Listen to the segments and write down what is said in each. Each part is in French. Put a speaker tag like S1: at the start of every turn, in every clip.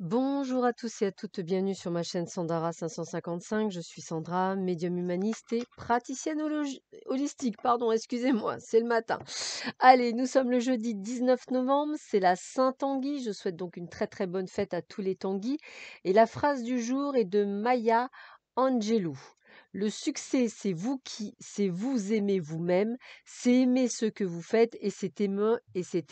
S1: Bonjour à tous et à toutes, bienvenue sur ma chaîne Sandara 555. Je suis Sandra, médium humaniste et praticienne holistique. Pardon, excusez-moi, c'est le matin. Allez, nous sommes le jeudi 19 novembre, c'est la Saint-Tanguy. Je souhaite donc une très très bonne fête à tous les Tanguy. Et la phrase du jour est de Maya Angelou. Le succès, c'est vous aimer vous-même, c'est aimer ce que vous faites et c'est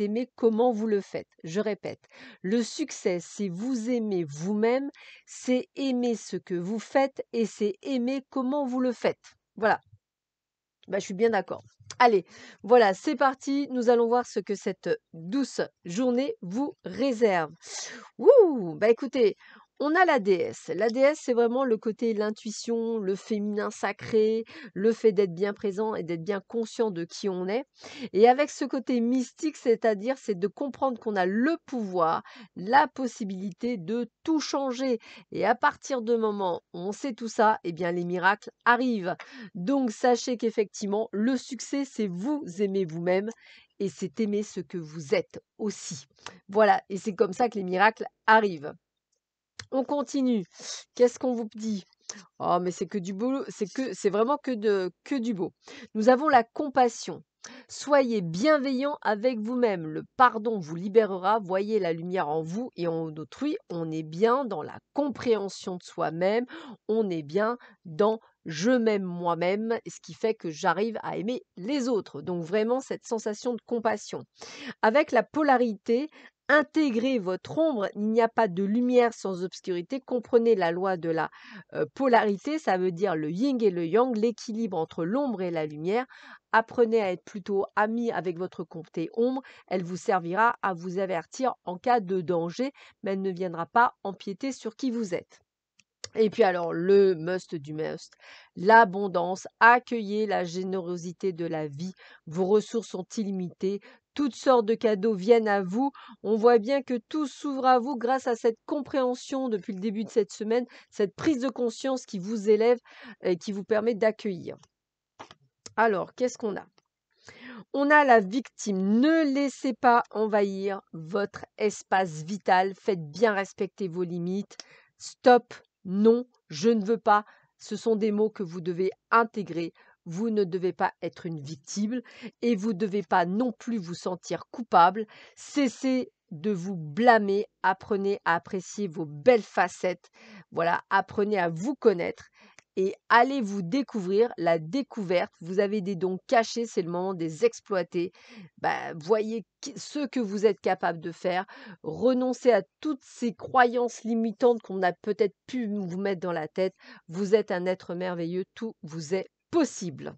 S1: aimer comment vous le faites. Je répète. Le succès, c'est vous aimer vous-même, c'est aimer ce que vous faites et c'est aimer comment vous le faites. Voilà, bah, je suis bien d'accord. Allez, voilà, c'est parti. Nous allons voir ce que cette douce journée vous réserve. Ouh, bah écoutez, on a la déesse. La déesse, c'est vraiment le côté l'intuition, le féminin sacré, le fait d'être bien présent et d'être bien conscient de qui on est. Et avec ce côté mystique, c'est-à-dire c'est de comprendre qu'on a le pouvoir, la possibilité de tout changer. Et à partir du moment où on sait tout ça, eh bien les miracles arrivent. Donc sachez qu'effectivement, le succès, c'est vous aimer vous-même et c'est aimer ce que vous êtes aussi. Voilà, et c'est comme ça que les miracles arrivent. On continue. Qu'est-ce qu'on vous dit? Oh, mais c'est que du beau, c'est vraiment que du beau. Nous avons la compassion. Soyez bienveillant avec vous-même. Le pardon vous libérera. Voyez la lumière en vous et en autrui. On est bien dans la compréhension de soi-même. On est bien dans je m'aime moi-même, ce qui fait que j'arrive à aimer les autres. Donc vraiment cette sensation de compassion. Avec la polarité, intégrez votre ombre. Il n'y a pas de lumière sans obscurité. Comprenez la loi de la polarité, ça veut dire le yin et le yang, l'équilibre entre l'ombre et la lumière. Apprenez à être plutôt ami avec votre côté ombre. Elle vous servira à vous avertir en cas de danger, mais elle ne viendra pas empiéter sur qui vous êtes. Et puis alors, le must du must, l'abondance, accueillez la générosité de la vie, vos ressources sont illimitées, toutes sortes de cadeaux viennent à vous, on voit bien que tout s'ouvre à vous grâce à cette compréhension depuis le début de cette semaine, cette prise de conscience qui vous élève et qui vous permet d'accueillir. Alors, qu'est-ce qu'on a? On a la victime. Ne laissez pas envahir votre espace vital. Faites bien respecter vos limites. Stop, non, je ne veux pas. Ce sont des mots que vous devez intégrer. Vous ne devez pas être une victime et vous ne devez pas non plus vous sentir coupable. Cessez de vous blâmer. Apprenez à apprécier vos belles facettes. Voilà, apprenez à vous connaître et allez vous découvrir. La découverte, vous avez des dons cachés, c'est le moment de les exploiter. Bah, voyez ce que vous êtes capable de faire. Renoncez à toutes ces croyances limitantes qu'on a peut-être pu vous mettre dans la tête. Vous êtes un être merveilleux, tout vous est possible.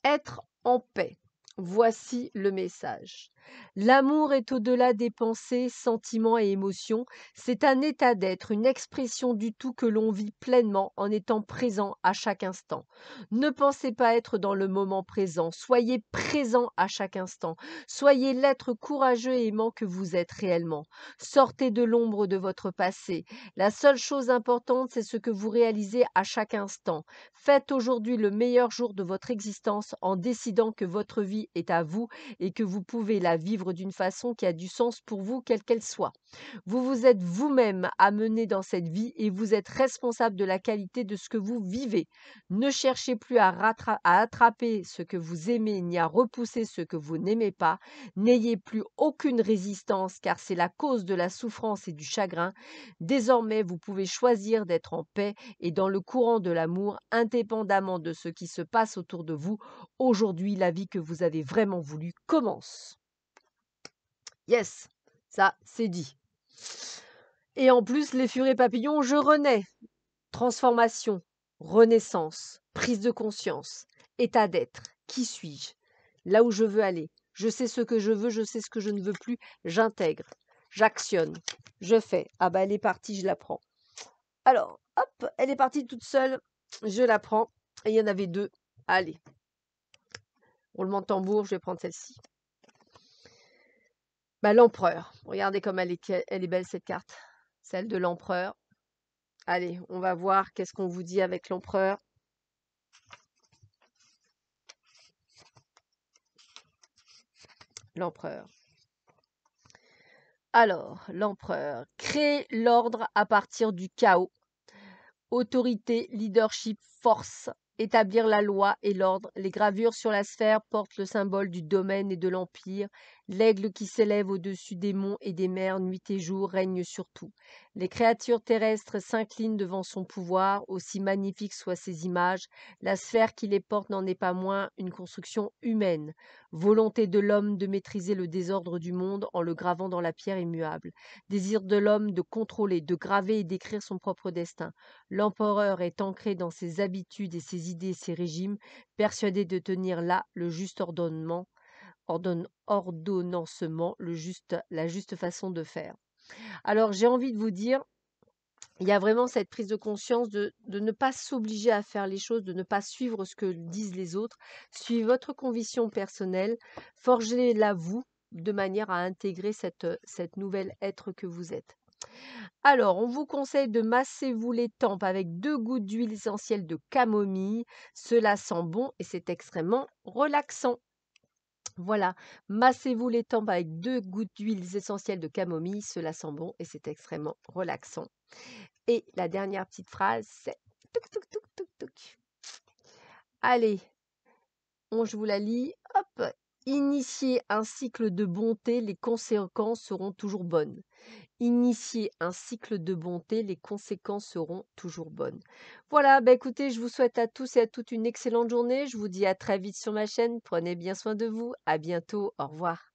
S1: Être en paix. Voici le message. L'amour est au-delà des pensées, sentiments et émotions. C'est un état d'être, une expression du tout que l'on vit pleinement en étant présent à chaque instant. Ne pensez pas être dans le moment présent. Soyez présent à chaque instant. Soyez l'être courageux et aimant que vous êtes réellement. Sortez de l'ombre de votre passé. La seule chose importante, c'est ce que vous réalisez à chaque instant. Faites aujourd'hui le meilleur jour de votre existence en décidant que votre vie est à vous et que vous pouvez la vivre d'une façon qui a du sens pour vous, quelle qu'elle soit. Vous vous êtes vous-même amené dans cette vie et vous êtes responsable de la qualité de ce que vous vivez. Ne cherchez plus à attraper ce que vous aimez ni à repousser ce que vous n'aimez pas. N'ayez plus aucune résistance car c'est la cause de la souffrance et du chagrin. Désormais, vous pouvez choisir d'être en paix et dans le courant de l'amour, indépendamment de ce qui se passe autour de vous. Aujourd'hui, la vie que vous avez vraiment voulu commence. Yes, ça, c'est dit. Et en plus, les furets papillons, je renais. Transformation, renaissance, prise de conscience, état d'être. Qui suis-je? Là où je veux aller. Je sais ce que je veux, je sais ce que je ne veux plus. J'intègre, j'actionne, je fais. Ah bah elle est partie, je la prends. Alors, hop, elle est partie toute seule. Je la prends. Et il y en avait deux. Allez. Roulement de tambour, je vais prendre celle-ci. Bah, l'empereur. Regardez comme elle est belle cette carte. Celle de l'empereur. Allez, on va voir qu'est-ce qu'on vous dit avec l'empereur. L'empereur. Alors, l'empereur, créer l'ordre à partir du chaos. Autorité, leadership, force, établir la loi et l'ordre. Les gravures sur la sphère portent le symbole du domaine et de l'empire. L'aigle qui s'élève au-dessus des monts et des mers, nuit et jour, règne sur tout. Les créatures terrestres s'inclinent devant son pouvoir, aussi magnifiques soient ses images. La sphère qui les porte n'en est pas moins une construction humaine. Volonté de l'homme de maîtriser le désordre du monde en le gravant dans la pierre immuable. Désir de l'homme de contrôler, de graver et d'écrire son propre destin. L'empereur est ancré dans ses habitudes et ses idées, ses régimes, persuadé de tenir là le juste ordonnancement, la juste façon de faire. Alors j'ai envie de vous dire, il y a vraiment cette prise de conscience de ne pas s'obliger à faire les choses, de ne pas suivre ce que disent les autres. Suivez votre conviction personnelle, forgez-la vous de manière à intégrer cette nouvelle être que vous êtes. Alors, on vous conseille de masser-vous les tempes avec 2 gouttes d'huile essentielle de camomille. Cela sent bon et c'est extrêmement relaxant. Voilà, massez-vous les tempes avec 2 gouttes d'huile essentielle de camomille. Cela sent bon et c'est extrêmement relaxant. Et la dernière petite phrase, c'est touc, touc, touc, touc, touc. Allez, je vous la lis. Hop. Initiez un cycle de bonté, les conséquences seront toujours bonnes. Initier un cycle de bonté, les conséquences seront toujours bonnes. Voilà, bah écoutez, je vous souhaite à tous et à toutes une excellente journée. Je vous dis à très vite sur ma chaîne. Prenez bien soin de vous. À bientôt. Au revoir.